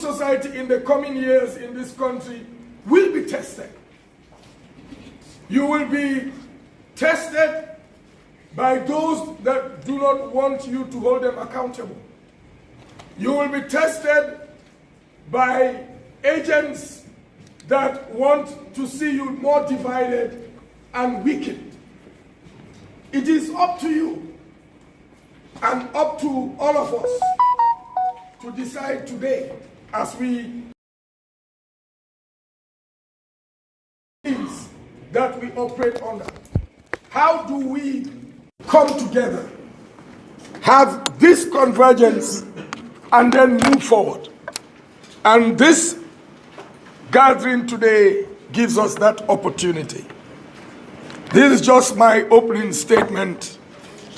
Society in the coming years in this country will be tested. You will be tested by those that do not want you to hold them accountable. You will be tested by agents that want to see you more divided and weakened. It is up to you and up to all of us to decide today as we that we operate under. How do we come together, have this convergence, and then move forward? And this gathering today gives us that opportunity. This is just my opening statement.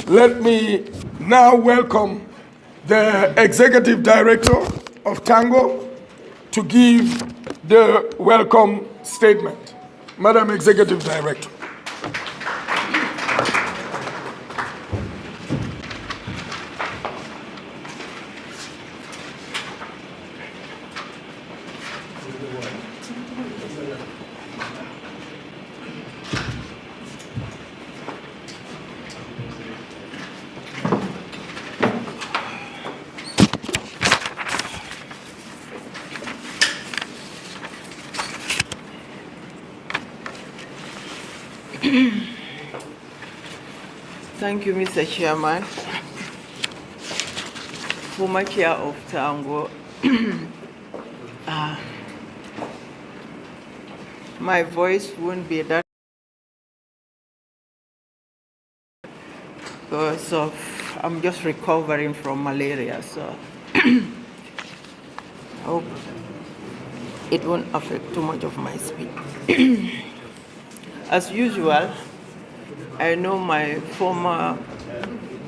Let me now welcome the Executive Director of TANGO to give the welcome statement. Madam Executive Director. Thank you, Mr. Chairman. Former Chair of TANGO. My voice won't be that because I'm just recovering from malaria, so I hope it won't affect too much of my speech. As usual, I know my former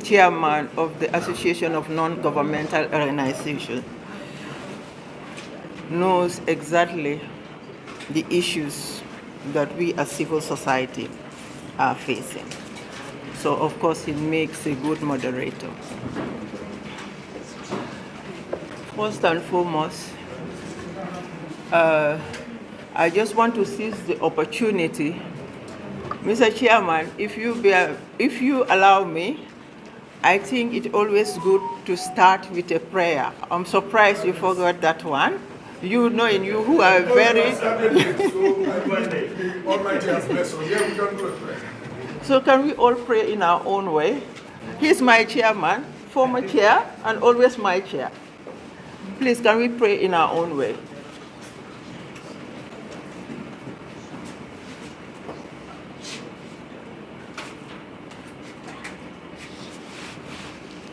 chairman of the Association of Non-Governmental Organizations knows exactly the issues that we as civil society are facing. So of course it makes a good moderator. First and foremost, I just want to seize the opportunity. Mr. Chairman, if you allow me, I think it's always good to start with a prayer. I'm surprised you forgot that one. You knowing you who are very... So can we all pray in our own way? He's my chairman, former chair, and always my chair. Please, can we pray in our own way?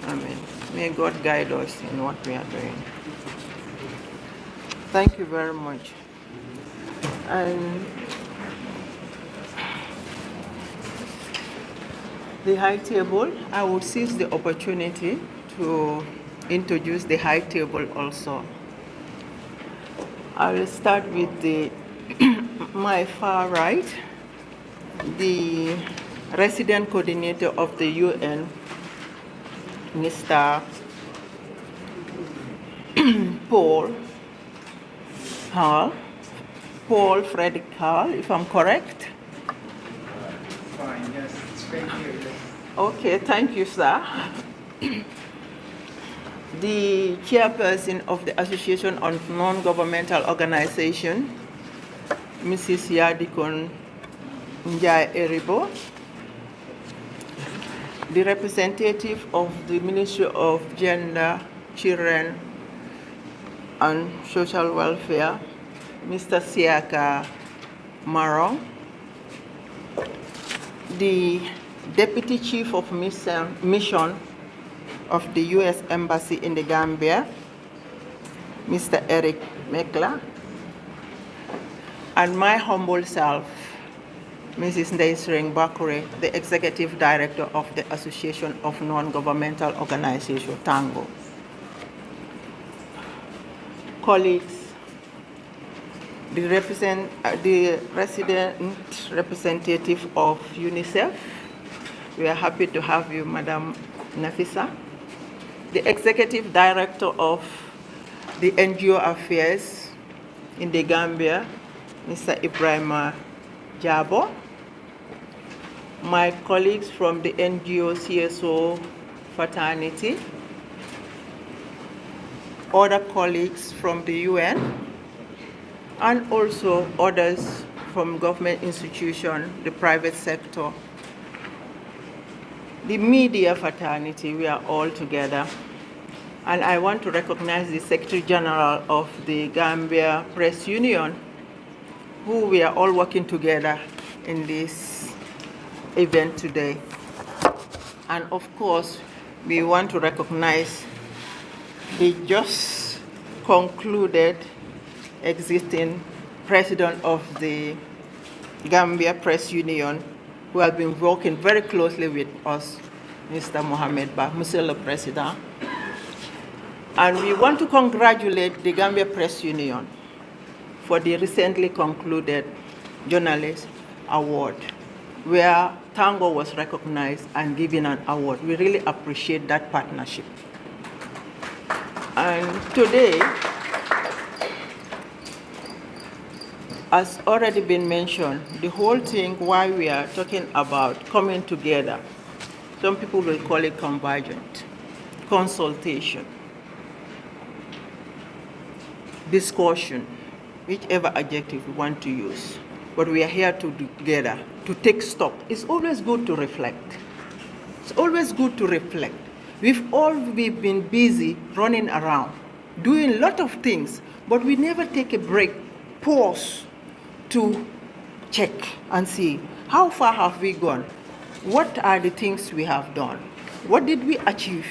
Amen. May God guide us in what we are doing. Thank you very much. And the high table, I will seize the opportunity to introduce the high table also. I will start with my far right, the resident coordinator of the UN, Mr. Paul Frederick Hall, if I'm correct. Fine, yes, it's right here. Yes. Okay, thank you, sir. The chairperson of the Association of Non-Governmental Organizations, Mrs. Yadikon Njai Eribo. The representative of the Ministry of Gender, Children, and Social Welfare, Mr. Siaka Marong. The Deputy Chief of Mission of the U.S. Embassy in the Gambia, Mr. Eric Mekla. And my humble self, Mrs. Ndaisring Bakure, the Executive Director of the Association of Non-Governmental Organizations, TANGO. Colleagues, the resident representative of UNICEF, we are happy to have you, Madam Nafisa. The Executive Director of the NGO affairs in the Gambia, Mr. Ibrahim Jabo, my colleagues from the NGO CSO fraternity, other colleagues from the UN, and also others from government institutions, the private sector, the media fraternity, we are all together. And I want to recognize the Secretary General of the Gambia Press Union, who we are all working together in this event today. And of course, we want to recognize the just concluded existing president of the Gambia Press Union, who has been working very closely with us, Mr. Mohamed Ba, Monsieur le Président. And we want to congratulate the Gambia Press Union for the recently concluded Journalist Award, where TANGO was recognized and given an award. We really appreciate that partnership. And today, as already been mentioned, the whole thing, why we are talking about coming together, some people will call it convergent, consultation, discussion, whichever adjective we want to use. But we are here together to take stock. It's always good to reflect. It's always good to reflect. We've been busy running around, doing a lot of things, but we never take a break, pause to check and see how far have we gone? What are the things we have done? What did we achieve?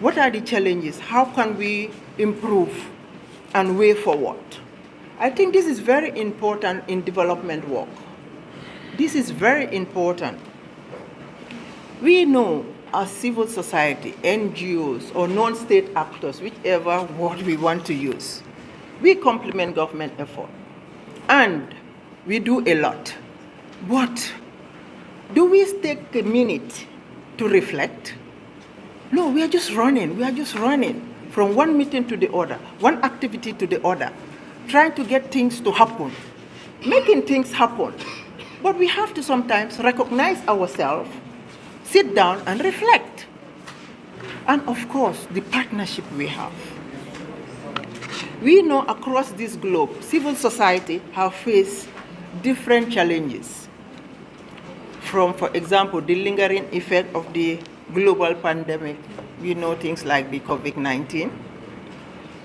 What are the challenges? How can we improve and way forward? I think this is very important in development work. This is very important. We know as civil society, NGOs, or non-state actors, whichever word we want to use, we complement government effort. And we do a lot. But do we take a minute to reflect? No, we are just running. We are just running from one meeting to the other, one activity to the other, trying to get things to happen, making things happen. But we have to sometimes recognize ourselves, sit down and reflect. And of course, the partnership we have. We know across this globe, civil society have faced different challenges. From, for example, the lingering effect of the global pandemic, we know things like the COVID-19,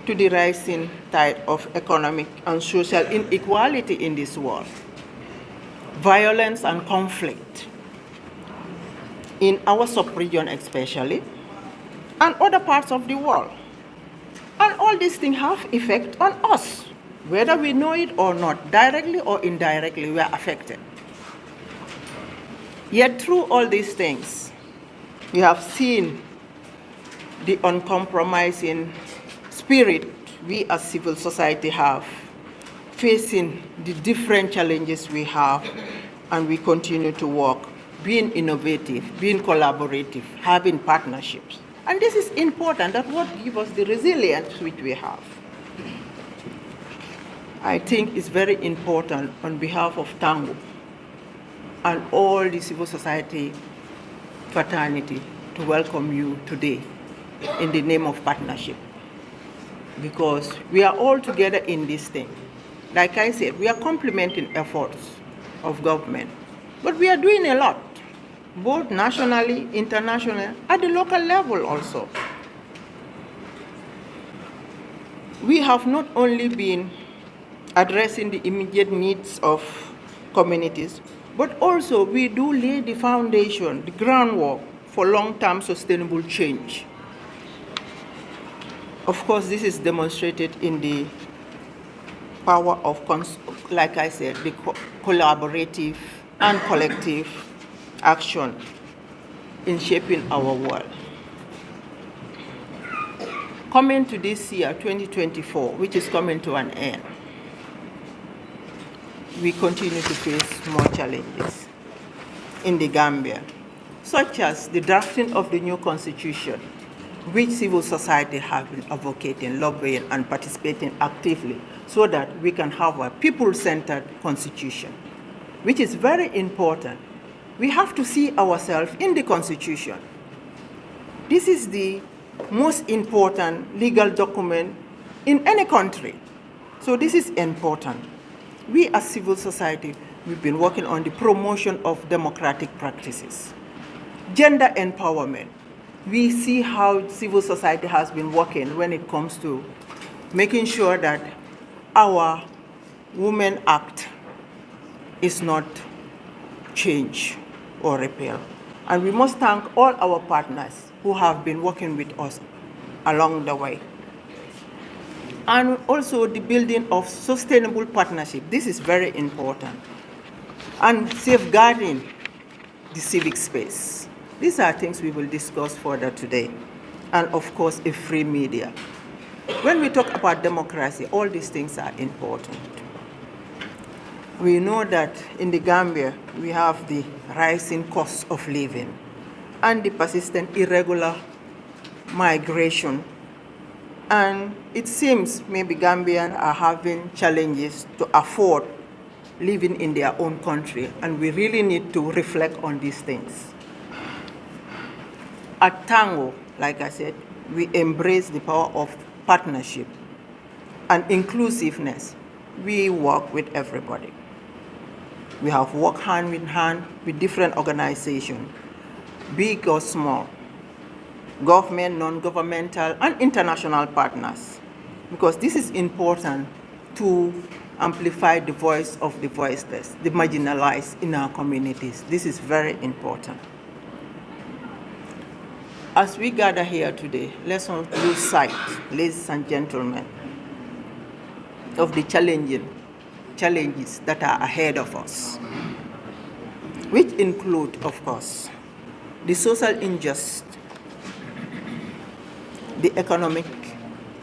to the rising tide of economic and social inequality in this world, violence and conflict in our sub-region especially, and other parts of the world. And all these things have effect on us, whether we know it or not, directly or indirectly, we are affected. Yet through all these things, we have seen the uncompromising spirit we as civil society have, facing the different challenges we have, and we continue to work, being innovative, being collaborative, having partnerships. And this is important, that's what gives us the resilience which we have. I think it's very important on behalf of TANGO and all the civil society fraternity to welcome you today in the name of partnership. Because we are all together in this thing. Like I said, we are complementing efforts of government, but we are doing a lot, both nationally, internationally, at the local level also. We have not only been addressing the immediate needs of communities, but also we do lay the foundation, the groundwork for long-term sustainable change. Of course, this is demonstrated in the power of, like I said, the collaborative and collective action in shaping our world. Coming to this year, 2024, which is coming to an end, we continue to face more challenges in the Gambia, such as the drafting of the new constitution, which civil society have been advocating, lobbying, and participating actively so that we can have a people-centered constitution, which is very important. We have to see ourselves in the constitution. This is the most important legal document in any country. So this is important. We as civil society, we've been working on the promotion of democratic practices. Gender empowerment. We see how civil society has been working when it comes to making sure that our Women Act is not changed or repealed. And we must thank all our partners who have been working with us along the way. And also the building of sustainable partnership. This is very important. And safeguarding the civic space. These are things we will discuss further today. And of course, a free media. When we talk about democracy, all these things are important. We know that in the Gambia, we have the rising cost of living and the persistent irregular migration. And it seems maybe Gambians are having challenges to afford living in their own country, and we really need to reflect on these things. At TANGO, like I said, we embrace the power of partnership and inclusiveness. We work with everybody. We have worked hand in hand with different organizations, big or small, government, non-governmental, and international partners, because this is important to amplify the voice of the voiceless, the marginalized in our communities. This is very important. As we gather here today, let's not lose sight, ladies and gentlemen, of the challenges that are ahead of us, which include, of course, the social injustice, the economic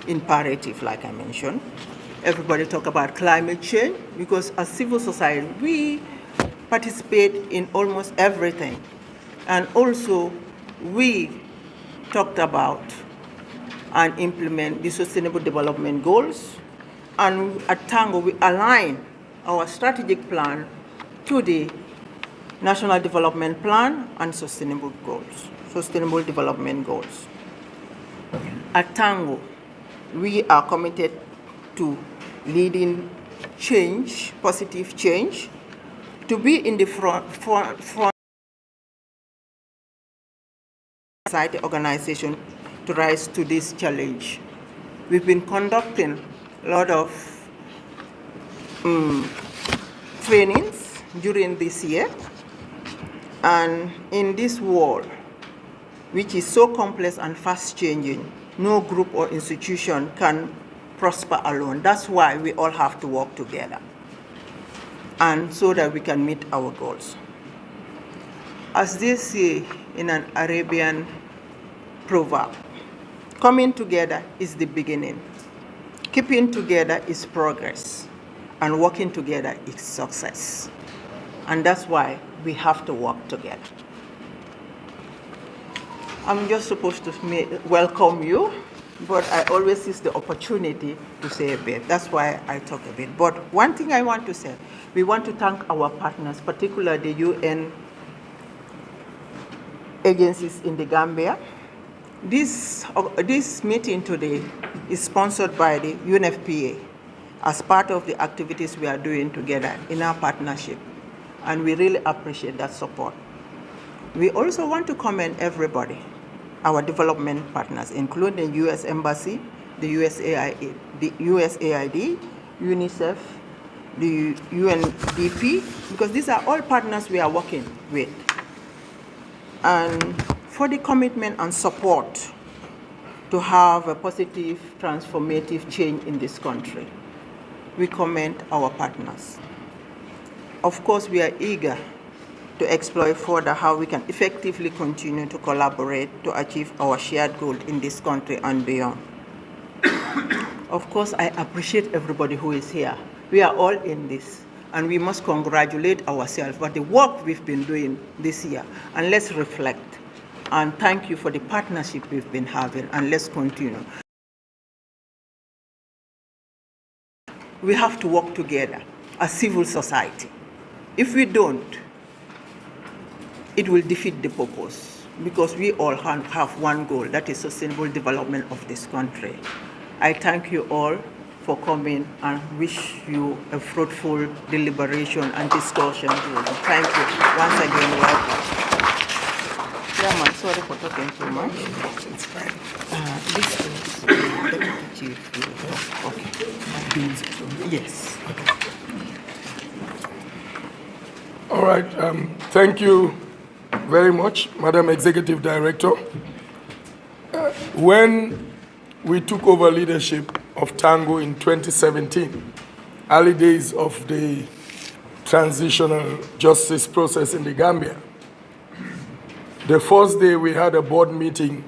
imperative, like I mentioned. Everybody talk about climate change, because as civil society, we participate in almost everything. And also, we talked about and implement the Sustainable Development Goals. And at TANGO, we align our strategic plan to the National Development Plan and Sustainable Development Goals. At TANGO, we are committed to leading change, positive change, to be in the front society organization to rise to this challenge. We've been conducting a lot of trainings during this year, and in this world, which is so complex and fast changing, no group or institution can prosper alone. That's why we all have to work together, and so that we can meet our goals. As they say in an Arabian proverb, coming together is the beginning, keeping together is progress, and working together is success. And that's why we have to work together. I'm just supposed to welcome you, but I always seize the opportunity to say a bit. That's why I talk a bit. But one thing I want to say, we want to thank our partners, particularly the UN agencies in the Gambia. This meeting today is sponsored by the UNFPA as part of the activities we are doing together in our partnership, and we really appreciate that support. We also want to commend everybody, our development partners, including the U.S. Embassy, the USAID, UNICEF, the UNDP, because these are all partners we are working with, and for the commitment and support to have a positive, transformative change in this country. We commend our partners. Of course, we are eager to explore further how we can effectively continue to collaborate to achieve our shared goal in this country and beyond. Of course, I appreciate everybody who is here. We are all in this, and we must congratulate ourselves for the work we've been doing this year. And let's reflect. And thank you for the partnership we've been having, and let's continue. We have to work together as civil society. If we don't, it will defeat the purpose, because we all have one goal, that is sustainable development of this country. I thank you all for coming and wish you a fruitful deliberation and discussion. Thank you. Once again, welcome. Chairman, sorry for talking so much. It's fine. This is Deputy Chief. Okay. Yes. All right. Thank you very much, Madam Executive Director. When we took over leadership of TANGO in 2017, early days of the transitional justice process in the Gambia, the first day we had a board meeting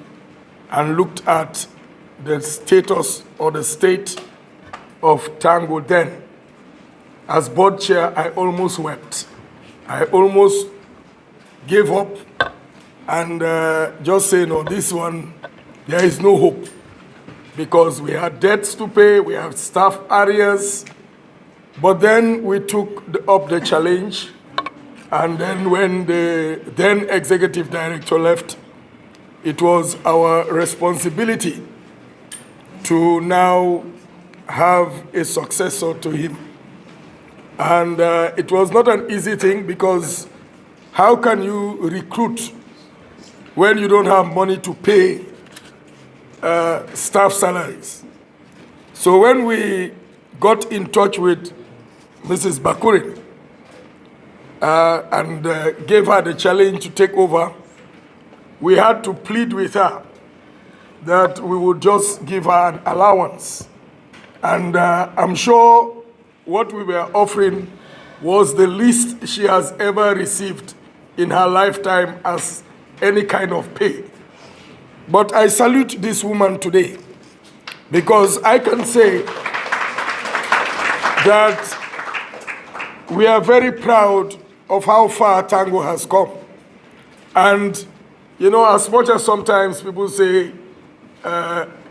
and looked at the status or the state of TANGO then. As board chair, I almost wept. I almost gave up and just say, no, this one, there is no hope, because we had debts to pay, we have staff areas. But then we took up the challenge, and then when the then executive director left, it was our responsibility to now have a successor to him. And it was not an easy thing, because how can you recruit when you don't have money to pay staff salaries? So when we got in touch with Mrs. Bakurin and gave her the challenge to take over, we had to plead with her that we would just give her an allowance. And I'm sure what we were offering was the least she has ever received in her lifetime as any kind of pay. But I salute this woman today, because I can say that we are very proud of how far TANGO has come. And, you know, as much as sometimes people say,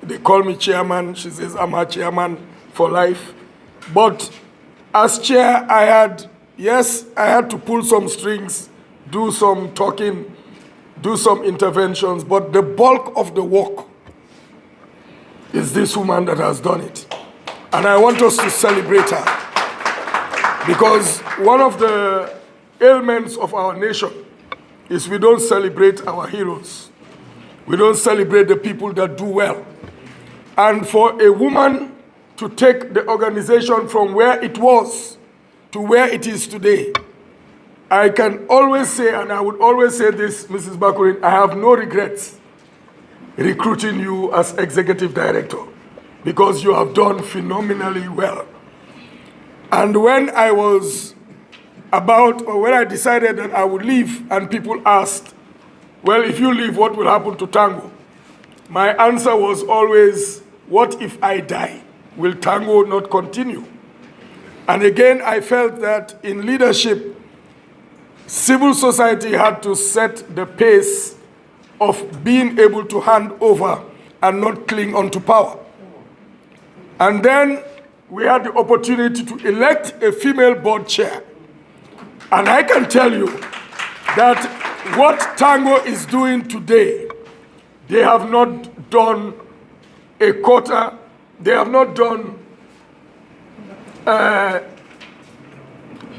they call me chairman, she says I'm her chairman for life. But as chair, I had to pull some strings, do some talking, do some interventions, but the bulk of the work is this woman that has done it. And I want us to celebrate her, because one of the ailments of our nation is we don't celebrate our heroes. We don't celebrate the people that do well. And for a woman to take the organization from where it was to where it is today, I can always say, and I would always say this, Mrs. Bakurin, I have no regrets recruiting you as executive director, because you have done phenomenally well. And when when I decided that I would leave, and people asked, well, if you leave, what will happen to TANGO? My answer was always, what if I die? Will TANGO not continue? And again, I felt that in leadership, civil society had to set the pace of being able to hand over and not cling onto power. And then we had the opportunity to elect a female board chair. And I can tell you that what TANGO is doing today, they have not done a quarter, they have not done,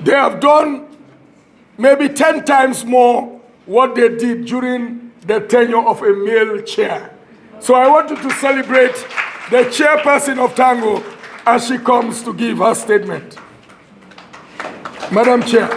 they have done maybe 10 times more what they did during the tenure of a male chair. So I want you to celebrate the chairperson of TANGO as she comes to give her statement. Madam Chair.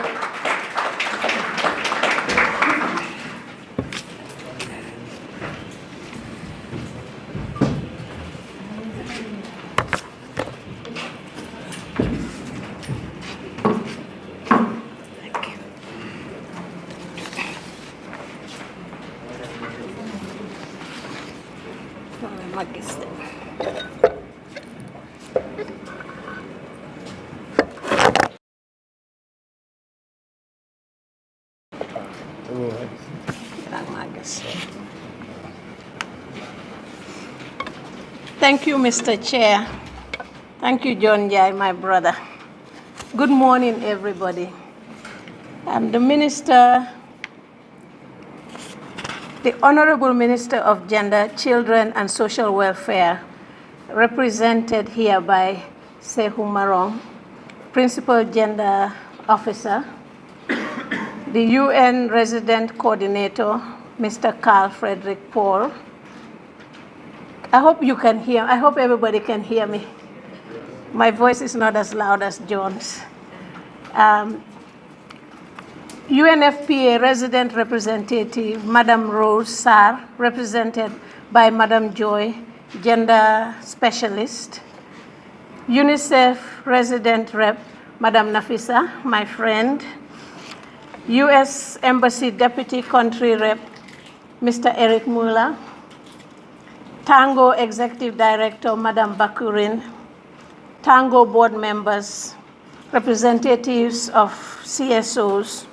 Thank you, Mr. Chair. Thank you, John Jai, my brother. Good morning, everybody. The Honorable Minister of Gender, Children and Social Welfare, represented here by Sehu Marong, Principal Gender Officer, the UN Resident Coordinator, Mr. Carl Frederick Paul. I hope you can hear, I hope everybody can hear me. My voice is not as loud as John's. UNFPA Resident Representative, Madam Rose Sarr, represented by Madam Joy, Gender Specialist. UNICEF Resident Rep, Madam Nafisa, my friend. U.S. Embassy Deputy Country Rep, Mr. Eric Mueller. TANGO Executive Director, Madam Bakurin. TANGO board members, representatives of CSOs,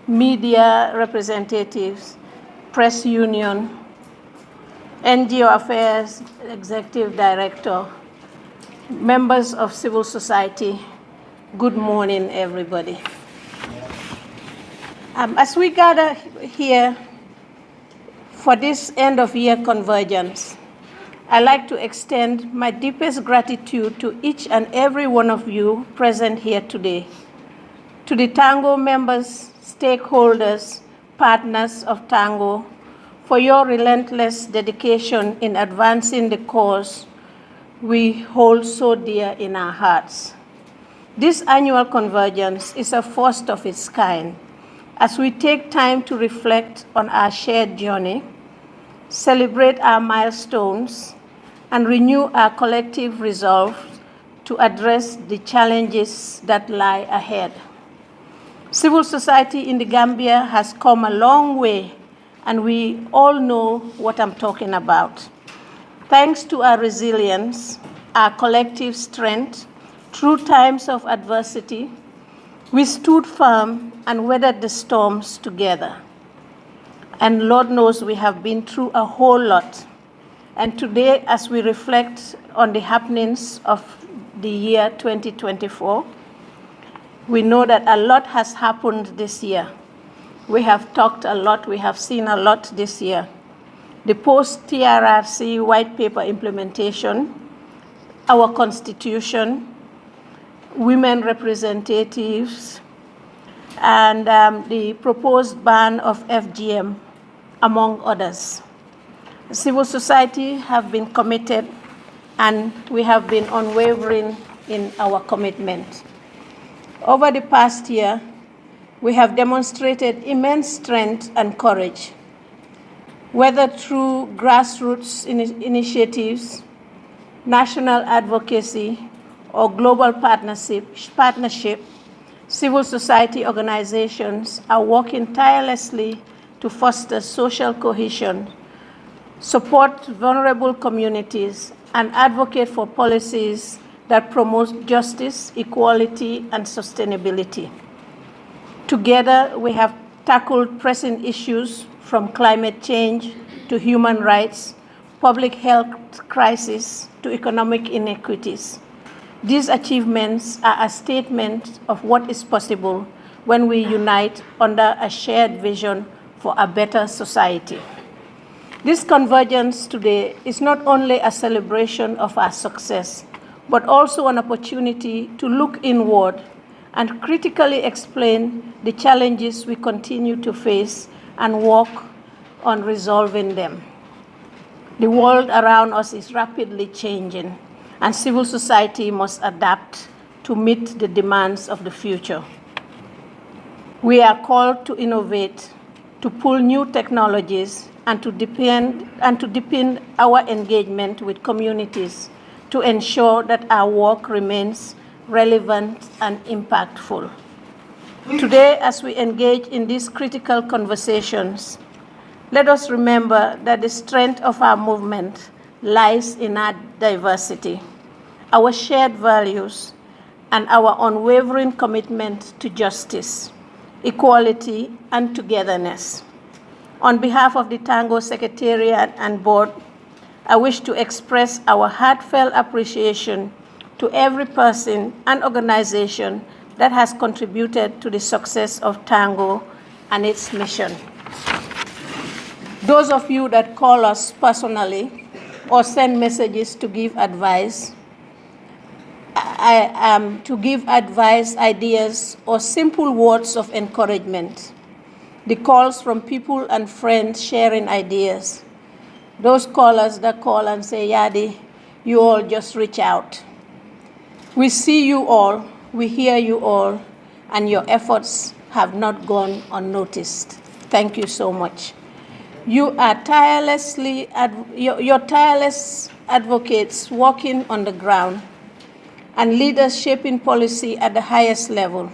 media representatives, press union, NGO Affairs Executive Director, members of civil society. Good morning, everybody. As we gather here for this end-of-year convergence, I'd like to extend my deepest gratitude to each and every one of you present here today, to the TANGO members, stakeholders, partners of TANGO, for your relentless dedication in advancing the cause we hold so dear in our hearts. This annual convergence is a first of its kind, as we take time to reflect on our shared journey, celebrate our milestones, and renew our collective resolve to address the challenges that lie ahead. Civil society in the Gambia has come a long way, and we all know what I'm talking about. Thanks to our resilience, our collective strength, through times of adversity, we stood firm and weathered the storms together. And Lord knows we have been through a whole lot. And today, as we reflect on the happenings of the year 2024, we know that a lot has happened this year. We have talked a lot, we have seen a lot this year. The post-TRRC white paper implementation, our constitution, women representatives, and the proposed ban of FGM, among others. Civil society have been committed, and we have been unwavering in our commitment. Over the past year, we have demonstrated immense strength and courage, whether through grassroots initiatives, national advocacy, or global partnership, civil society organizations are working tirelessly to foster social cohesion, support vulnerable communities, and advocate for policies that promote justice, equality, and sustainability. Together, we have tackled pressing issues from climate change to human rights, public health crisis to economic inequities. These achievements are a statement of what is possible when we unite under a shared vision for a better society. This convergence today is not only a celebration of our success, but also an opportunity to look inward and critically explain the challenges we continue to face and work on resolving them. The world around us is rapidly changing, and civil society must adapt to meet the demands of the future. We are called to innovate, to pull new technologies, and to deepen our engagement with communities to ensure that our work remains relevant and impactful. Today, as we engage in these critical conversations, let us remember that the strength of our movement lies in our diversity, our shared values, and our unwavering commitment to justice, equality, and togetherness. On behalf of the TANGO Secretariat and Board, I wish to express our heartfelt appreciation to every person and organization that has contributed to the success of TANGO and its mission. Those of you that call us personally or send messages to give advice, ideas, or simple words of encouragement. The calls from people and friends sharing ideas. Those callers that call and say, Yadi, you all just reach out. We see you all, we hear you all, and your efforts have not gone unnoticed. Thank you so much. You are your tireless advocates working on the ground and leaders shaping policy at the highest level.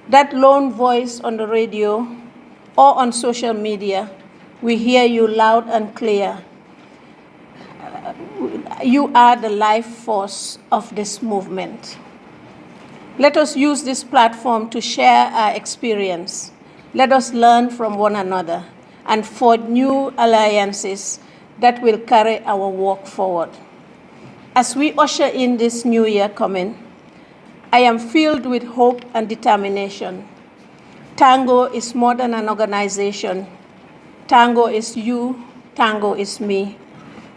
That lone voice on the radio or on social media, we hear you loud and clear. You are the life force of this movement. Let us use this platform to share our experience. Let us learn from one another and forge new alliances that will carry our work forward. As we usher in this new year coming, I am filled with hope and determination. TANGO is more than an organization. TANGO is you, TANGO is me.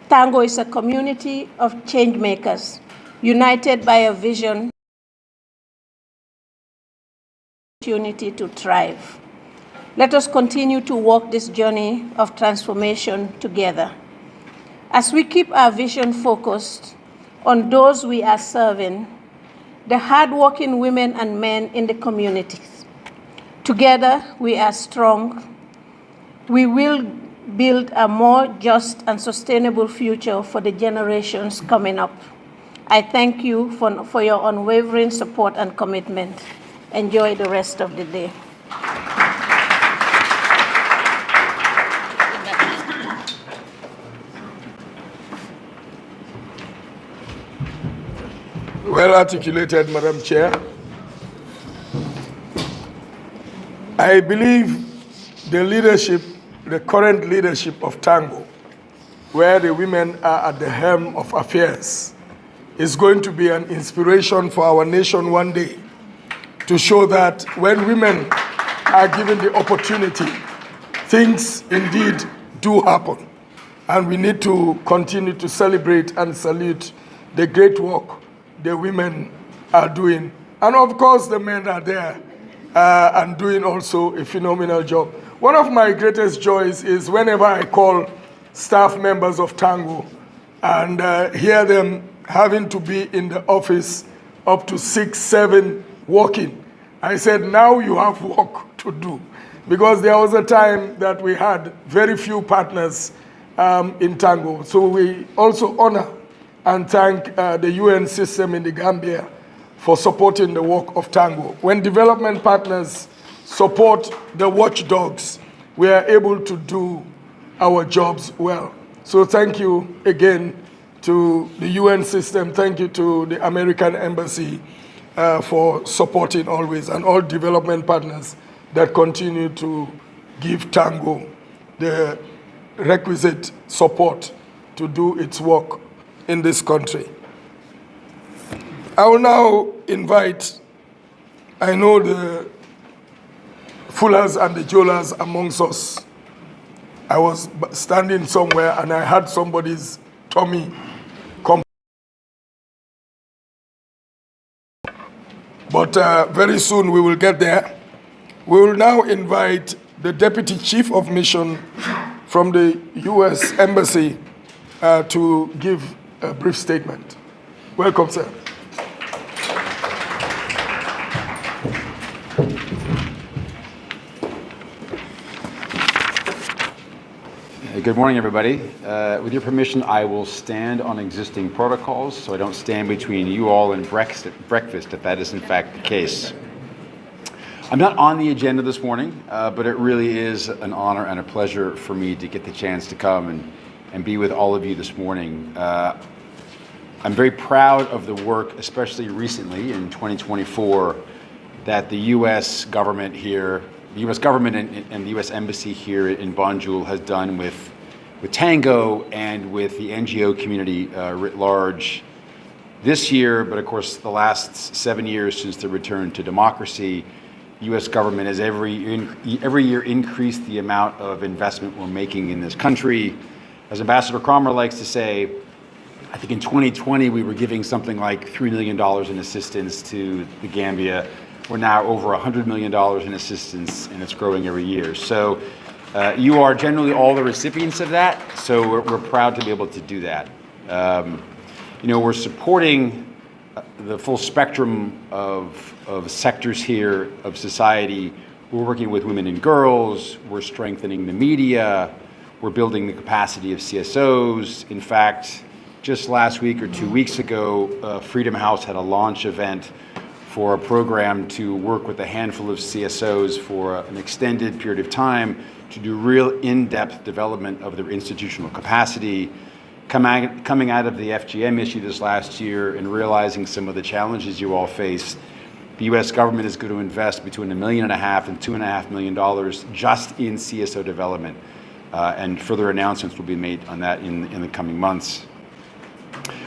TANGO is a community of change makers, united by a vision, opportunity to thrive. Let us continue to walk this journey of transformation together. As we keep our vision focused on those we are serving, the hardworking women and men in the communities. Together, we are strong. We will build a more just and sustainable future for the generations coming up. I thank you for your unwavering support and commitment. Enjoy the rest of the day. Well articulated, Madam Chair. I believe the current leadership of TANGO, where the women are at the helm of affairs, is going to be an inspiration for our nation one day to show that when women are given the opportunity, things indeed do happen. And we need to continue to celebrate and salute the great work the women are doing. And of course, the men are there and doing also a phenomenal job. One of my greatest joys is whenever I call staff members of TANGO and hear them having to be in the office up to 6, 7 working. I said, now you have work to do. Because there was a time that we had very few partners in TANGO. So we also honor and thank the UN system in the Gambia for supporting the work of TANGO. When development partners support the watchdogs, we are able to do our jobs well. So thank you again to the UN system. Thank you to the American Embassy for supporting always, and all development partners that continue to give TANGO the requisite support to do its work in this country. I will now invite, I know the Fullers and the Jolas amongst us. I was standing somewhere and I had somebody's tummy come. But very soon we will get there. We will now invite the Deputy Chief of Mission from the US Embassy to give a brief statement. Welcome, sir. Good morning, everybody. With your permission, I will stand on existing protocols so I don't stand between you all and breakfast, if that is in fact the case. I'm not on the agenda this morning, but it really is an honor and a pleasure for me to get the chance to come and be with all of you this morning. I'm very proud of the work, especially recently in 2024, that the U.S. government here, the U.S. government and the U.S. Embassy here in Banjul has done with TANGO and with the NGO community writ large this year, but of course the last 7 years since the return to democracy. U.S. government has every year increased the amount of investment we're making in this country. As Ambassador Cromer likes to say, I think in 2020 we were giving something like $3 million in assistance to the Gambia. We're now over $100 million in assistance, and it's growing every year. So you are generally all the recipients of that, so we're proud to be able to do that. We're supporting the full spectrum of sectors here of society. We're working with women and girls, we're strengthening the media, we're building the capacity of CSOs. In fact, just last week or 2 weeks ago, Freedom House had a launch event for a program to work with a handful of CSOs for an extended period of time to do real in-depth development of their institutional capacity. Coming out of the FGM issue this last year and realizing some of the challenges you all face, the U.S. government is going to invest between $1.5 million and $2.5 million just in CSO development. And further announcements will be made on that in the coming months.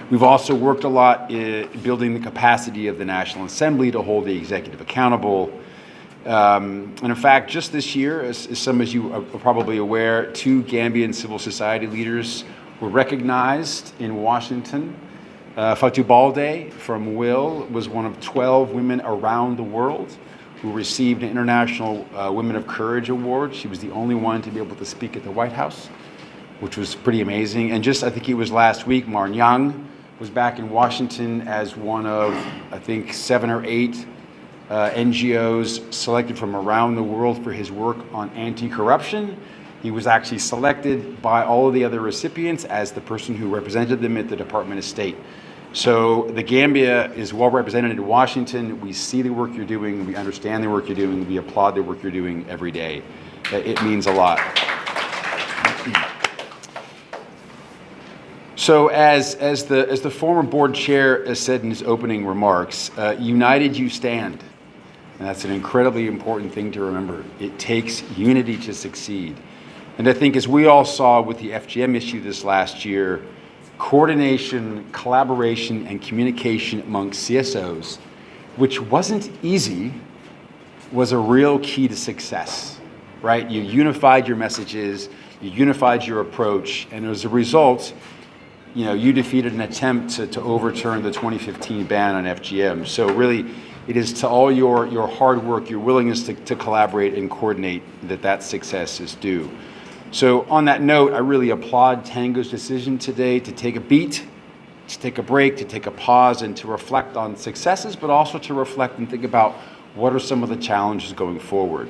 We've also worked a lot in building the capacity of the National Assembly to hold the executive accountable. And in fact, just this year, as some of you are probably aware, 2 Gambian civil society leaders were recognized in Washington. Fatou Balde from WIL was one of 12 women around the world who received an International Women of Courage Award. She was the only one to be able to speak at the White House, which was pretty amazing. And just, I think it was last week, Marn Young was back in Washington as one of, I think, 7 or 8 NGOs selected from around the world for his work on anti-corruption. He was actually selected by all of the other recipients as the person who represented them at the Department of State. So the Gambia is well represented in Washington. We see the work you're doing. We understand the work you're doing. We applaud the work you're doing every day. It means a lot. So as the former board chair said in his opening remarks, united you stand. And that's an incredibly important thing to remember. It takes unity to succeed. And I think as we all saw with the FGM issue this last year, coordination, collaboration, and communication among CSOs, which wasn't easy, was a real key to success, right? You unified your messages, you unified your approach, and as a result, you defeated an attempt to overturn the 2015 ban on FGM. So really, it is to all your hard work, your willingness to collaborate and coordinate that success is due. So on that note, I really applaud TANGO's decision today to take a beat, to take a break, to take a pause, and to reflect on successes, but also to reflect and think about what are some of the challenges going forward.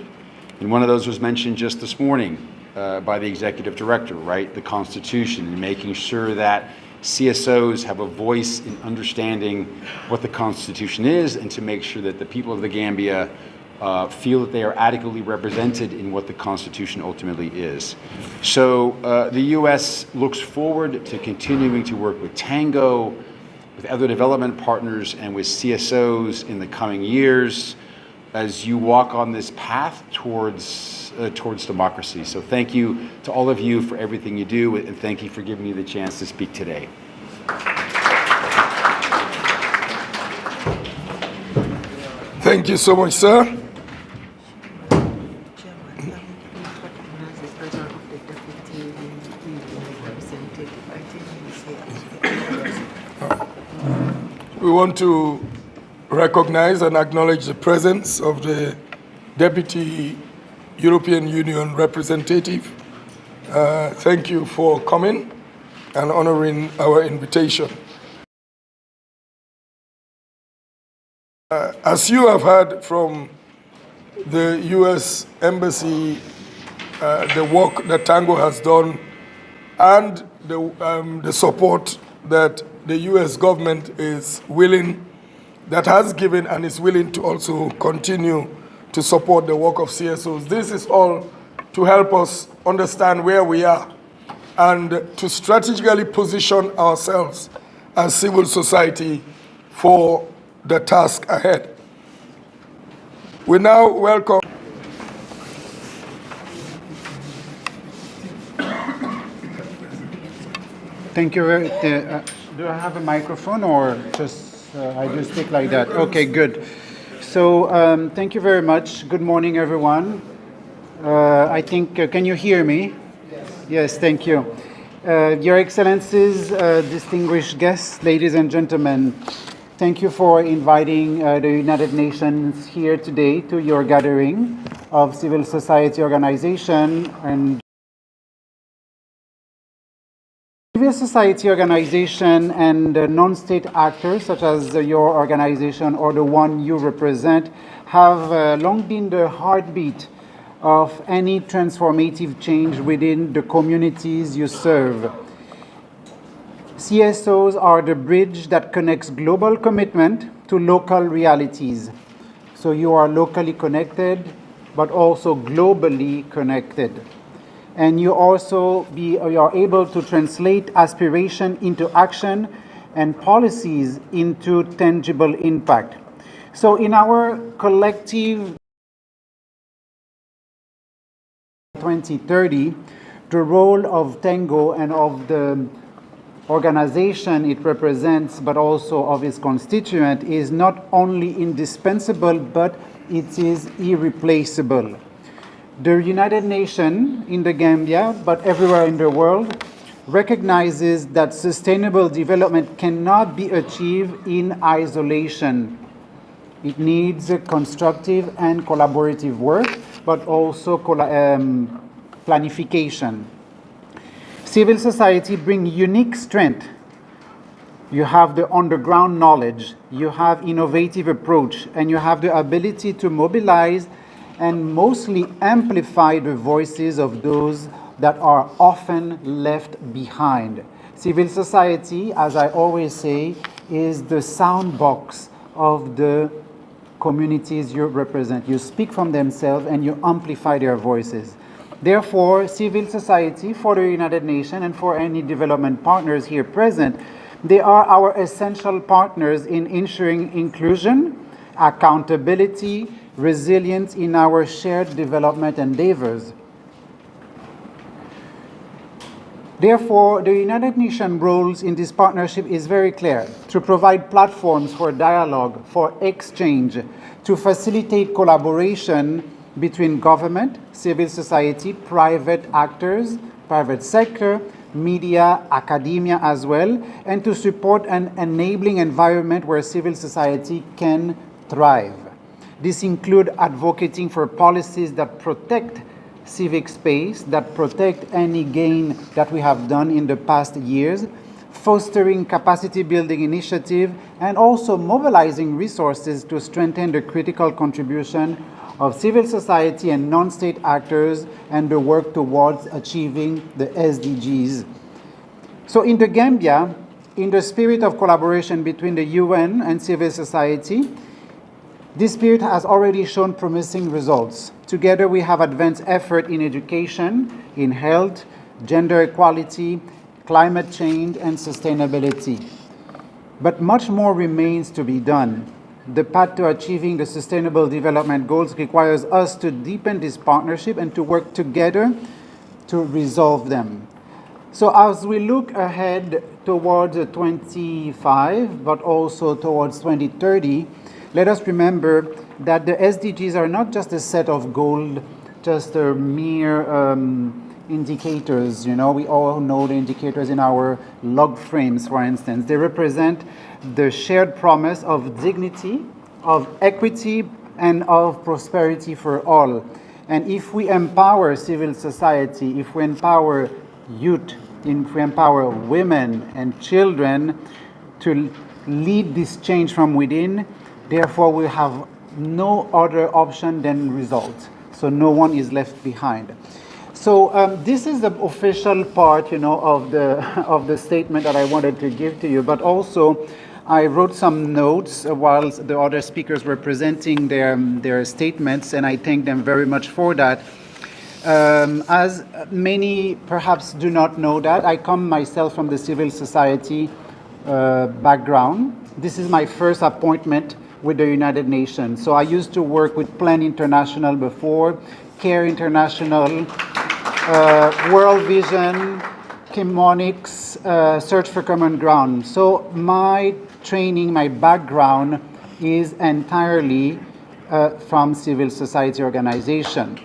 And one of those was mentioned just this morning by the executive director, right? The Constitution, and making sure that CSOs have a voice in understanding what the Constitution is, and to make sure that the people of the Gambia feel that they are adequately represented in what the Constitution ultimately is. So the U.S. looks forward to continuing to work with TANGO, with other development partners, and with CSOs in the coming years as you walk on this path towards democracy. So thank you to all of you for everything you do, and thank you for giving me the chance to speak today. Thank you so much, sir. We want to recognize and acknowledge the presence of the Deputy European Union representative. Thank you for coming and honoring our invitation. As you have heard from the U.S. Embassy, the work that TANGO has done and the support that the U.S. government is willing, that has given and is willing to also continue to support the work of CSOs. This is all to help us understand where we are and to strategically position ourselves as civil society for the task ahead. We now welcome Thank you very do I have a microphone or just I just speak like that? Okay, good. So thank you very much. Good morning, everyone. I think, can you hear me? Yes, thank you. Your Excellencies, distinguished guests, ladies and gentlemen, thank you for inviting the United Nations here today to your gathering of civil society organization and civil society organization and non-state actors such as your organization or the one you represent have long been the heartbeat of any transformative change within the communities you serve. CSOs are the bridge that connects global commitment to local realities. So you are locally connected, but also globally connected. And you also are able to translate aspiration into action and policies into tangible impact. So in our collective 2030, the role of TANGO and of the organization it represents, but also of its constituent, is not only indispensable, but it is irreplaceable. The United Nations in the Gambia, but everywhere in the world, recognizes that sustainable development cannot be achieved in isolation. It needs constructive and collaborative work, but also planification. Civil society brings unique strength. You have the underground knowledge, you have innovative approach, and you have the ability to mobilize and mostly amplify the voices of those that are often left behind. Civil society, as I always say, is the sound box of the communities you represent. You speak from themselves and you amplify their voices. Therefore, civil society for the United Nations and for any development partners here present, they are our essential partners in ensuring inclusion, accountability, resilience in our shared development endeavors. Therefore, the United Nations roles in this partnership is very clear: to provide platforms for dialogue, for exchange, to facilitate collaboration between government, civil society, private actors, private sector, media, academia as well, and to support an enabling environment where civil society can thrive. This includes advocating for policies that protect civic space, that protect any gain that we have done in the past years, fostering capacity building initiative, and also mobilizing resources to strengthen the critical contribution of civil society and non-state actors and the work towards achieving the SDGs. So in the Gambia, in the spirit of collaboration between the UN and civil society, this spirit has already shown promising results. Together we have advanced effort in education, in health, gender equality, climate change, and sustainability. But much more remains to be done. The path to achieving the Sustainable Development Goals requires us to deepen this partnership and to work together to resolve them. So as we look ahead towards 25, but also towards 2030, let us remember that the SDGs are not just a set of goals, just a mere indicators. You know, we all know the indicators in our log frames, for instance. They represent the shared promise of dignity, of equity, and of prosperity for all. And if we empower civil society, if we empower youth, if we empower women and children to lead this change from within, therefore we have no other option than results. So no one is left behind. So this is the official part, you know, of the statement that I wanted to give to you. But also, I wrote some notes while the other speakers were presenting their statements, and I thank them very much for that. As many perhaps do not know that, I come myself from the civil society background. This is my first appointment with the United Nations. So I used to work with Plan International before, Care International, World Vision, Chemonics, Search for Common Ground. So my training, my background is entirely from civil society organization.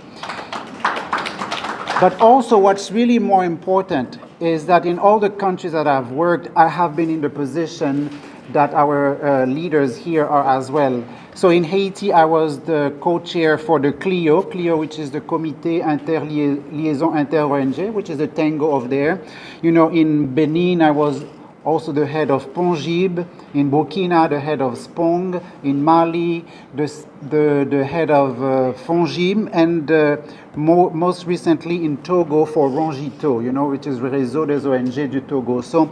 But also what's really more important is that in all the countries that I've worked, I have been in the position that our leaders here are as well. So in Haiti, I was the co-chair for the CLIO, which is the Comité Interliaison Inter-ONG, which is the TANGO of there. You know, in Benin, I was also the head of PONGIB, in Burkina, the head of SPONG, in Mali, the head of FONGIM, and most recently in Togo for RONGITO, you know, which is Réseau des ONG du Togo. So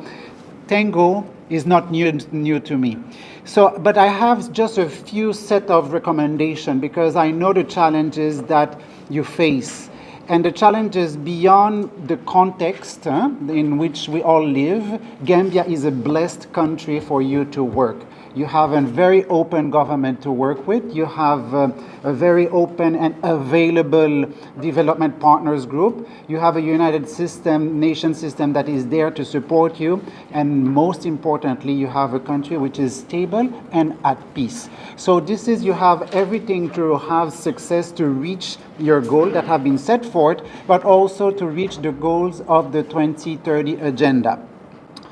TANGO is not new to me. So, but I have just a few set of recommendations because I know the challenges that you face. And the challenges beyond the context in which we all live. Gambia is a blessed country for you to work. You have a very open government to work with. You have a very open and available development partners group. You have a united nation system that is there to support you. And most importantly, you have a country which is stable and at peace. So this is, you have everything to have success to reach your goal that have been set forth, but also to reach the goals of the 2030 agenda.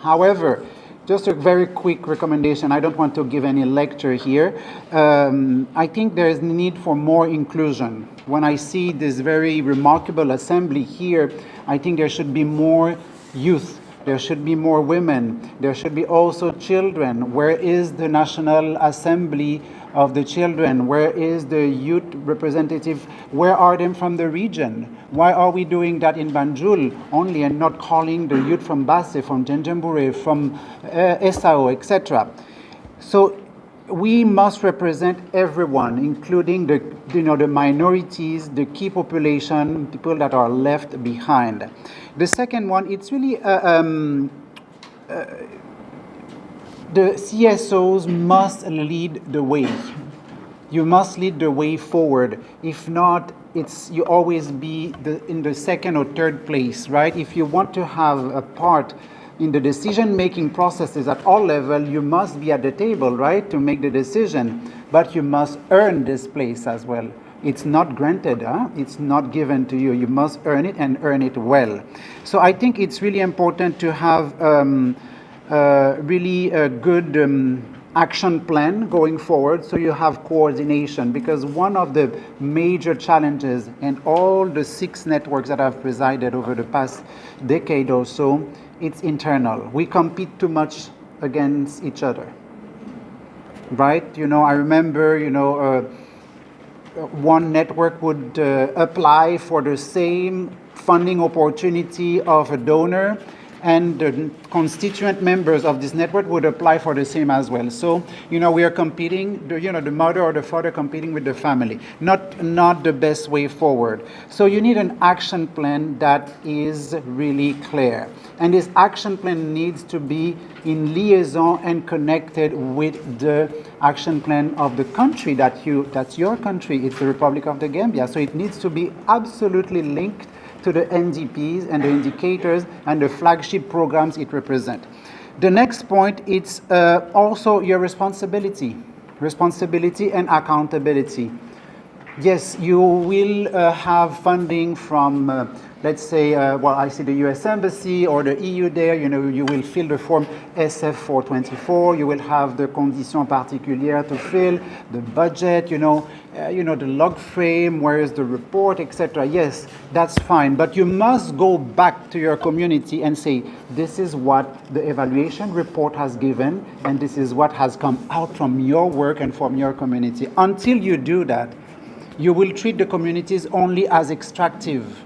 However, just a very quick recommendation. I don't want to give any lecture here. I think there is need for more inclusion. When I see this very remarkable assembly here, I think there should be more youth. There should be more women. There should be also children. Where is the National Assembly of the children? Where is the youth representative? Where are they from the region? Why are we doing that in Banjul only and not calling the youth from Basse, from Djendjambure, from Esao, etc.? So we must represent everyone, including the minorities, the key population, people that are left behind. The second one, it's really the CSOs must lead the way. You must lead the way forward. If not, you always be in the second or third place, right? If you want to have a part in the decision-making processes at all levels, you must be at the table, right, to make the decision. But you must earn this place as well. It's not granted, it's not given to you. You must earn it and earn it well. So I think it's really important to have really a good action plan going forward, so you have coordination, because one of the major challenges in all the 6 networks that I've presided over the past decade or so, it's internal. We compete too much against each other, right? You know, I remember, you know, one network would apply for the same funding opportunity of a donor, and the constituent members of this network would apply for the same as well. So, you know, we are competing, the mother or the father competing with the family. Not the best way forward. So you need an action plan that is really clear. And this action plan needs to be in liaison and connected with the action plan of the country that's your country. It's the Republic of the Gambia. So it needs to be absolutely linked to the NDPs and the indicators and the flagship programs it represents. The next point, it's also your responsibility and accountability. Yes, you will have funding from, let's say, I see the US Embassy or the EU there, you know, you will fill the form SF424, you will have the conditions particulières to fill, the budget, the log frame, where is the report, etc. Yes, that's fine, but you must go back to your community and say, this is what the evaluation report has given, and this is what has come out from your work and from your community. Until you do that, you will treat the communities only as extractive.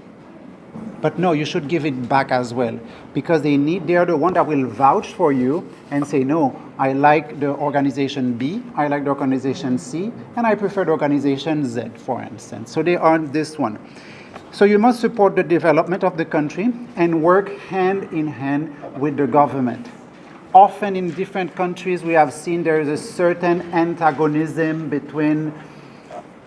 But no, you should give it back as well, because they are the one that will vouch for you and say, no, I like the organization B, I like the organization C, and I prefer the organization Z, for instance. So they are this one. So you must support the development of the country and work hand in hand with the government. Often in different countries, we have seen there is a certain antagonism between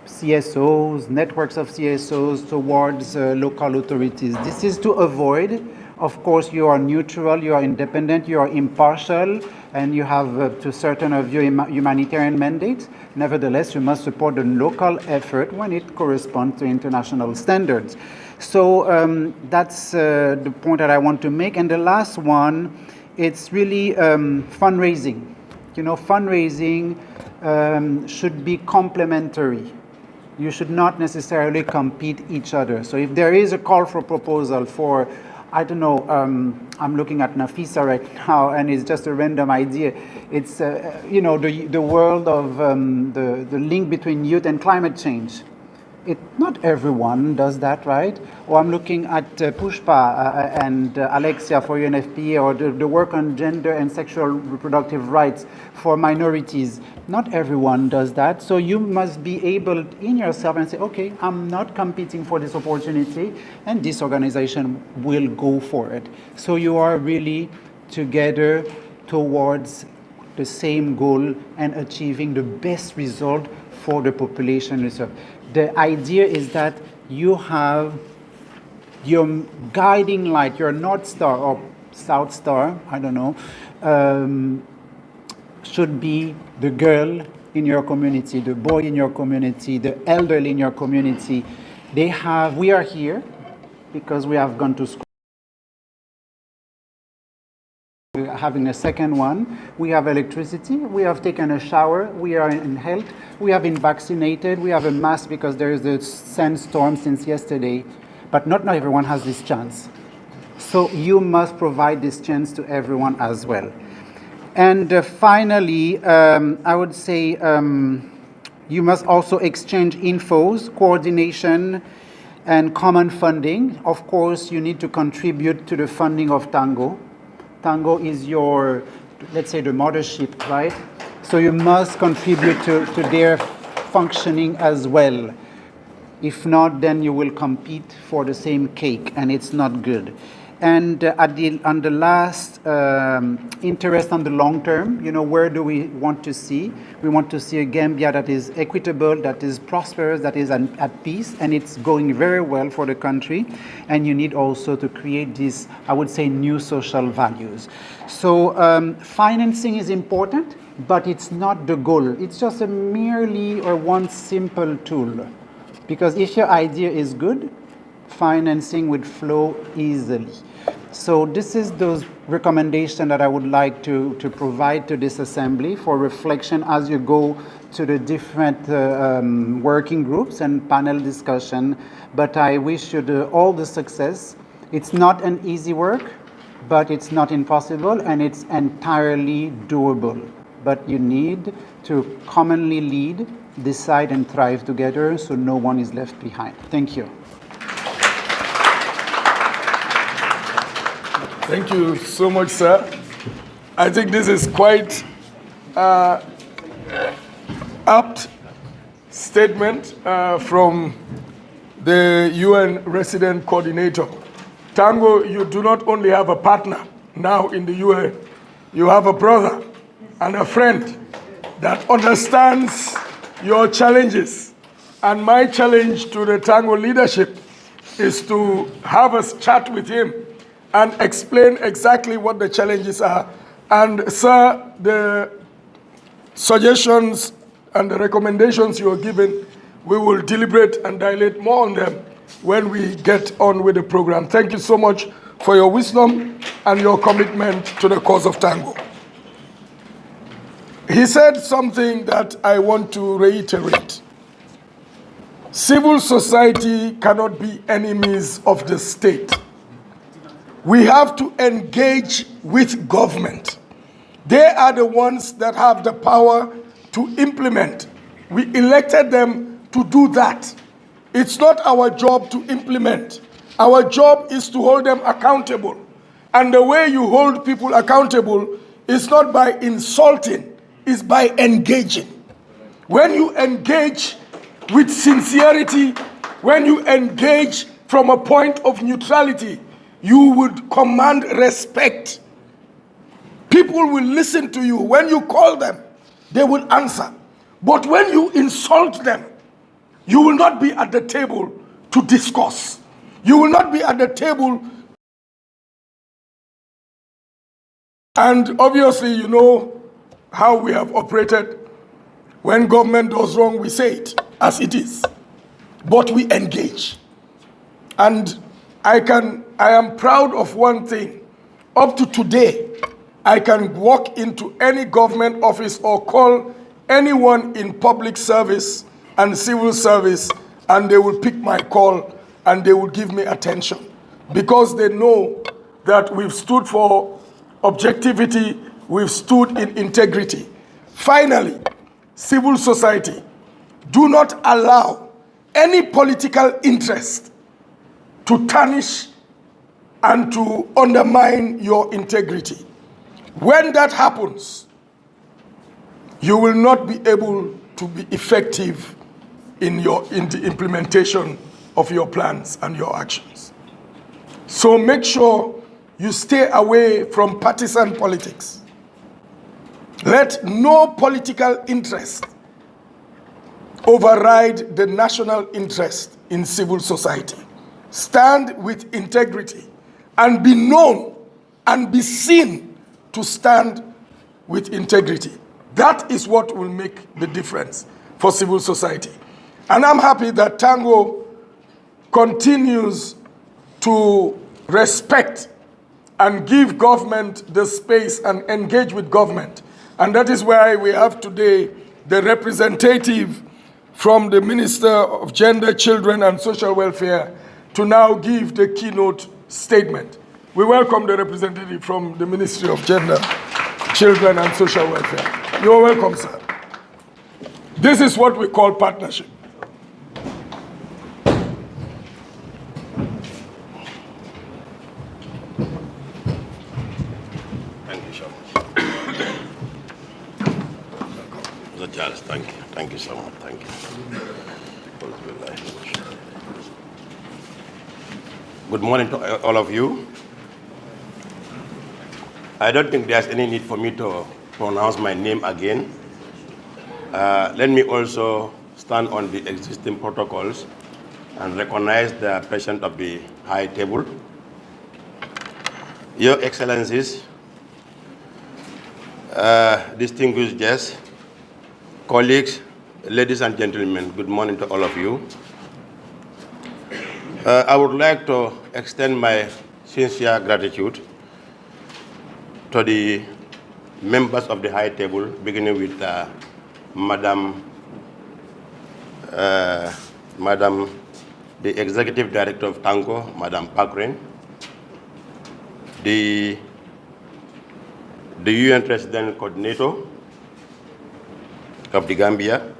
CSOs, networks of CSOs towards local authorities. This is to avoid Of course, you are neutral, you are independent, you are impartial, and you have, to certain of your humanitarian mandates. Nevertheless, you must support the local effort when it corresponds to international standards. So that's the point that I want to make. And the last one, it's really fundraising. You know, fundraising should be complementary. You should not necessarily compete each other. So if there is a call for proposal for, I don't know, I'm looking at Nafisa right now, and it's just a random idea. It's, you know, the world of the link between youth and climate change. Not everyone does that, right? Or I'm looking at Pushpa and Alexia for UNFPA, or the work on gender and sexual reproductive rights for minorities. Not everyone does that. So you must be able in yourself and say, okay, I'm not competing for this opportunity, and this organization will go for it. So you are really together towards the same goal and achieving the best result for the population you serve. The idea is that you have your guiding light, your North Star or South Star, I don't know, should be the girl in your community, the boy in your community, the elderly in your community. We are here because we have gone to school. We're having a second one. We have electricity. We have taken a shower. We are in health. We have been vaccinated. We have a mask because there is a sandstorm since yesterday. But not everyone has this chance. So you must provide this chance to everyone as well. And finally, I would say you must also exchange infos, coordination, and common funding. Of course, you need to contribute to the funding of TANGO. TANGO is your, let's say, the mothership, right? So you must contribute to their functioning as well. If not, then you will compete for the same cake, and it's not good. And on the last interest on the long term, you know, where do we want to see? We want to see a Gambia that is equitable, that is prosperous, that is at peace, and it's going very well for the country. And you need also to create these, I would say, new social values. So financing is important, but it's not the goal. It's just a merely or one simple tool. Because if your idea is good, financing would flow easily. So this is those recommendations that I would like to provide to this assembly for reflection as you go to the different working groups and panel discussion. But I wish you all the success. It's not an easy work, but it's not impossible, and it's entirely doable. But you need to commonly lead, decide, and thrive together so no one is left behind. Thank you. Thank you so much, sir. I think this is quite apt statement from the UN resident coordinator. TANGO, you do not only have a partner now in the UN, you have a brother and a friend that understands your challenges. And my challenge to the TANGO leadership is to have a chat with him and explain exactly what the challenges are. And sir, the suggestions and the recommendations you are giving, we will deliberate and dilate more on them when we get on with the program. Thank you so much for your wisdom and your commitment to the cause of TANGO. He said something that I want to reiterate. Civil society cannot be enemies of the state. We have to engage with government. They are the ones that have the power to implement. We elected them to do that. It's not our job to implement. Our job is to hold them accountable. And the way you hold people accountable is not by insulting, it's by engaging. When you engage with sincerity, when you engage from a point of neutrality, you would command respect. People will listen to you. When you call them, they will answer. But when you insult them, you will not be at the table to discuss. You will not be at the table And obviously, you know how we have operated. When government does wrong, we say it as it is. But we engage. And I am proud of one thing. Up to today, I can walk into any government office or call anyone in public service and civil service, and they will pick my call and they will give me attention, because they know that we've stood for objectivity, we've stood in integrity. Finally, civil society, do not allow any political interest to tarnish and to undermine your integrity. When that happens, you will not be able to be effective in the implementation of your plans and your actions. So make sure you stay away from partisan politics. Let no political interest override the national interest in civil society. Stand with integrity and be known and be seen to stand with integrity. That is what will make the difference for civil society. And I'm happy that TANGO continues to respect and give government the space and engage with government. And that is why we have today the representative from the Minister of Gender, Children and Social Welfare to now give the keynote statement. We welcome the representative from the Ministry of Gender, Children and Social Welfare. You're welcome, sir. This is what we call partnership. Thank you so much. Mr. Charles, thank you. Thank you so much. Thank you. Good morning to all of you. I don't think there's any need for me to pronounce my name again. Let me also stand on the existing protocols and recognize the presence of the high table. Your Excellencies, distinguished guests, colleagues, ladies and gentlemen, good morning to all of you. I would like to extend my sincere gratitude to the members of the high table, beginning with Madam, the Executive Director of TANGO, Madam Pakrin, the UN President Coordinator of the Gambia,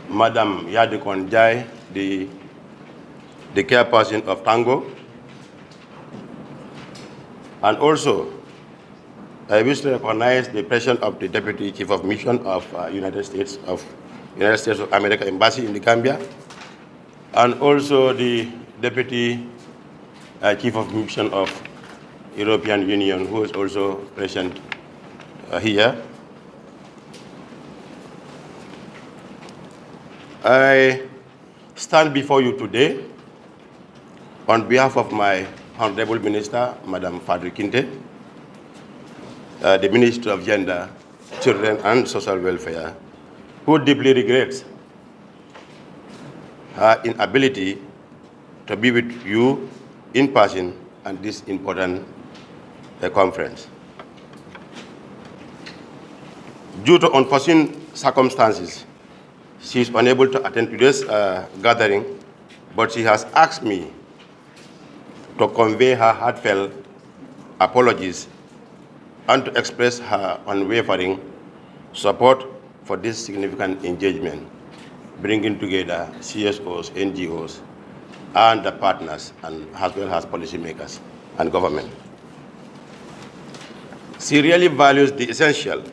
Madam Yadikon Jai, the chairperson of TANGO, and also I wish to recognize the presence of the Deputy Chief of Mission of United States of America Embassy in the Gambia, and also the Deputy Chief of Mission of European Union, who is also present here. I stand before you today on behalf of my Honorable Minister, Madam Fadri Kinte, the Minister of Gender, Children and Social Welfare, who deeply regrets her inability to be with you in person at this important conference. Due to unforeseen circumstances, she is unable to attend today's gathering, but she has asked me to convey her heartfelt apologies and to express her unwavering support for this significant engagement, bringing together CSOs, NGOs, and the partners, and as well as policymakers and government. She really values the essential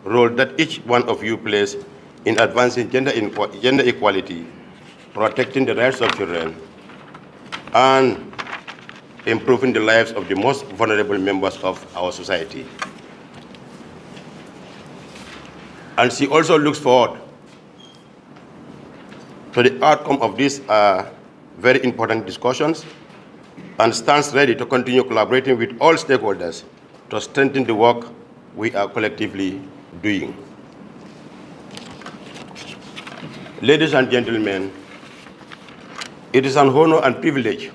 role that each one of you plays in advancing gender equality, protecting the rights of children, and improving the lives of the most vulnerable members of our society. And she also looks forward to the outcome of these very important discussions and stands ready to continue collaborating with all stakeholders to strengthen the work we are collectively doing. Ladies and gentlemen, it is an honor and privilege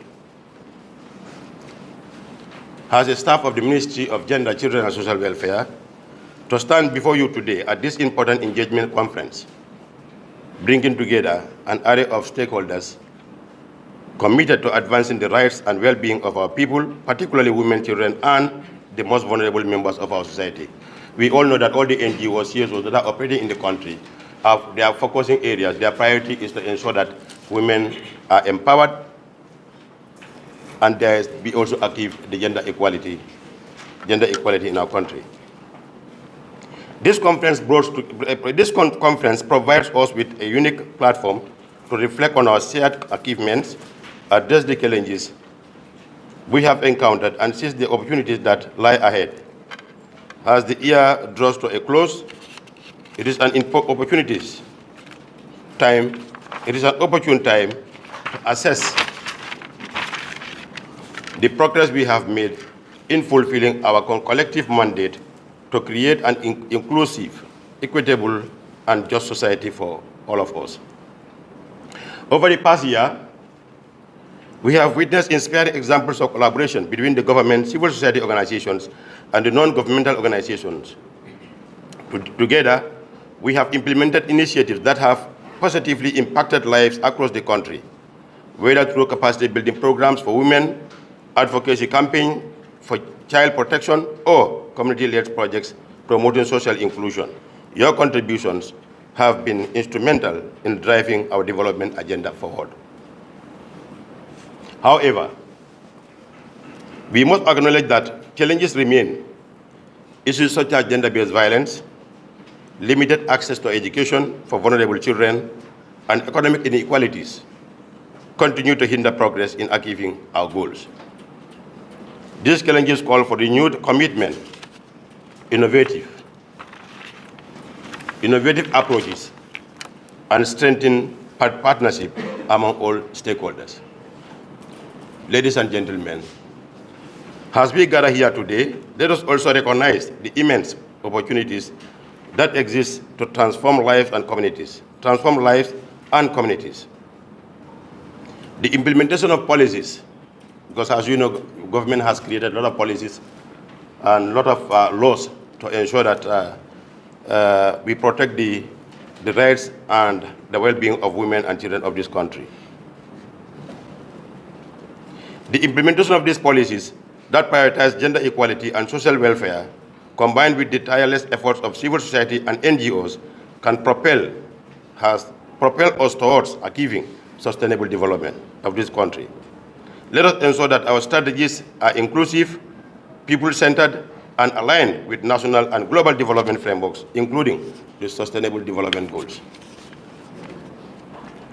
as a staff of the Ministry of Gender, Children and Social Welfare to stand before you today at this important engagement conference, bringing together an array of stakeholders committed to advancing the rights and well-being of our people, particularly women, children, and the most vulnerable members of our society. We all know that all the NGOs, CSOs that are operating in the country have their focusing areas. Their priority is to ensure that women are empowered and there be also achieve the gender equality in our country. This conference provides us with a unique platform to reflect on our shared achievements, address the challenges we have encountered, and seize the opportunities that lie ahead. As the year draws to a close, it is an opportune time to assess the progress we have made in fulfilling our collective mandate to create an inclusive, equitable, and just society for all of us. Over the past year, we have witnessed inspiring examples of collaboration between the government, civil society organizations, and the non-governmental organizations. Together, we have implemented initiatives that have positively impacted lives across the country, whether through capacity building programs for women, advocacy campaign for child protection, or community-led projects promoting social inclusion. Your contributions have been instrumental in driving our development agenda forward. However, we must acknowledge that challenges remain. Issues such as gender-based violence, limited access to education for vulnerable children, and economic inequalities continue to hinder progress in achieving our goals. These challenges call for renewed commitment, innovative approaches, and strengthened partnership among all stakeholders. Ladies and gentlemen, as we gather here today, let us also recognize the immense opportunities that exist to transform lives and communities. The implementation of policies, because as you know, government has created a lot of policies and a lot of laws to ensure that we protect the rights and the well-being of women and children of this country. The implementation of these policies that prioritize gender equality and social welfare, combined with the tireless efforts of civil society and NGOs, can propel us towards achieving sustainable development of this country. Let us ensure that our strategies are inclusive, people-centered, and aligned with national and global development frameworks, including the Sustainable Development Goals.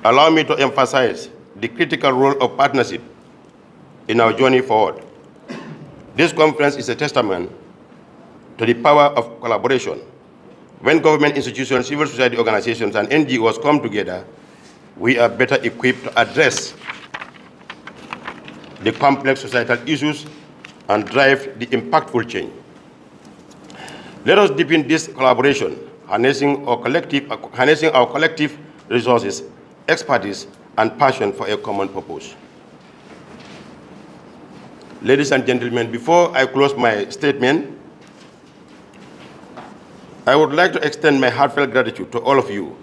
Allow me to emphasize the critical role of partnership in our journey forward. This conference is a testament to the power of collaboration. When government institutions, civil society organizations, and NGOs come together, we are better equipped to address the complex societal issues and drive the impactful change. Let us deepen this collaboration, harnessing our collective resources, expertise, and passion for a common purpose. Ladies and gentlemen, before I close my statement, I would like to extend my heartfelt gratitude to all of you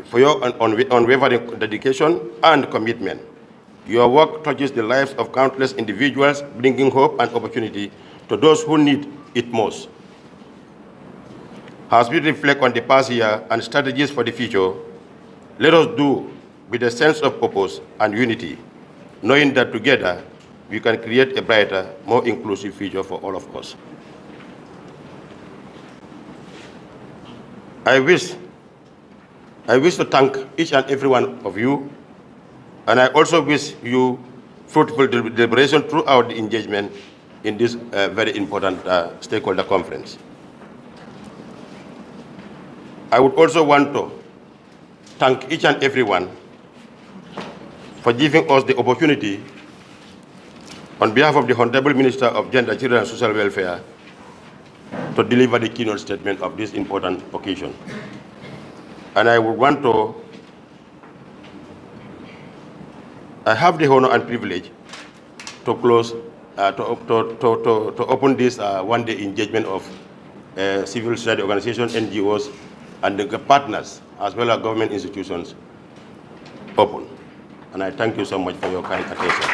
for your unwavering dedication and commitment. Your work touches the lives of countless individuals, bringing hope and opportunity to those who need it most. As we reflect on the past year and strategies for the future, let us do with a sense of purpose and unity, knowing that together we can create a brighter, more inclusive future for all of us. I wish to thank each and every one of you, and I also wish you fruitful deliberation throughout the engagement in this very important stakeholder conference. I would also want to thank each and every one for giving us the opportunity, on behalf of the Honorable Minister of Gender, Children and Social Welfare, to deliver the keynote statement of this important occasion. And I would want to, I have the honor and privilege to close, to open this one-day engagement of civil society organizations, NGOs, and the partners, as well as government institutions, open. And I thank you so much for your kind attention.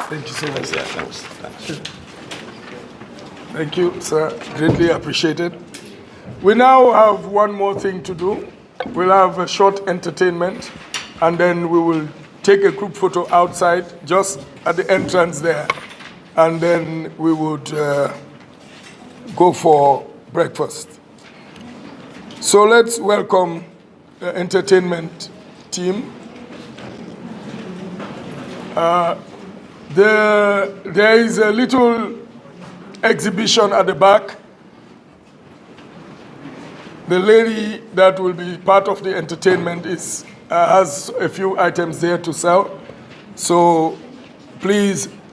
Thank you so much. Yeah, thanks. Thank you, sir. Greatly appreciated. We now have one more thing to do. We'll have a short entertainment, and then we will take a group photo outside, just at the entrance there. And then we would go for breakfast. So let's welcome the entertainment team. There is a little exhibition at the back. The lady that will be part of the entertainment has a few items there to sell. So please